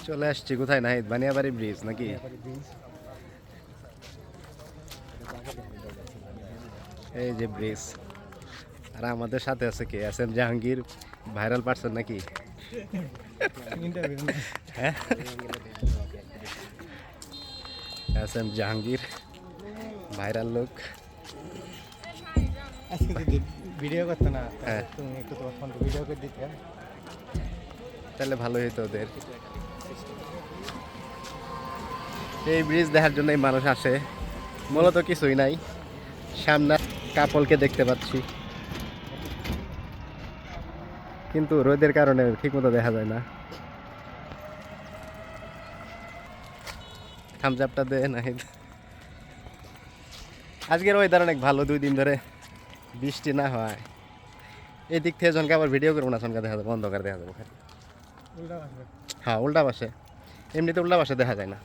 চলে আসছি কোথায় নাহিদ? বানিয়াবাড়ি ব্রিজ নাকি? এই যে ব্রিজ। আর আমাদের সাথে আছে কে? S M Jahangir, viral person নাকি? হ্যাঁ, এস এম জাহাঙ্গীর ভাইরাল লোক। আজকে যদি ভিডিও করতে না, হ্যাঁ, তুমি একটু তোমার ফোন ভিডিও করে দিতে। তাহলে ভালোই হতো ওদের। এই ব্রিজ দেখার জন্যই মানুষ আসে, মূলত কিছুই নাই। সামনে কাপলকে দেখতে পাচ্ছি, কিন্তু রোদের কারণে ঠিকমতো দেখা যায় না। থামস দে নাহিদ। আজকের ওয়েদার অনেক ভালো, 2 দিন ধরে বৃষ্টি না হয়। এই দিক থেকে জনকে আবার ভিডিও করবো না, জনকা দেখা যাবে, অন্ধকার দেখা যাবে। হ্যাঁ, উল্টা পাশে। এমনিতে উল্টা পাশে দেখা যায় না।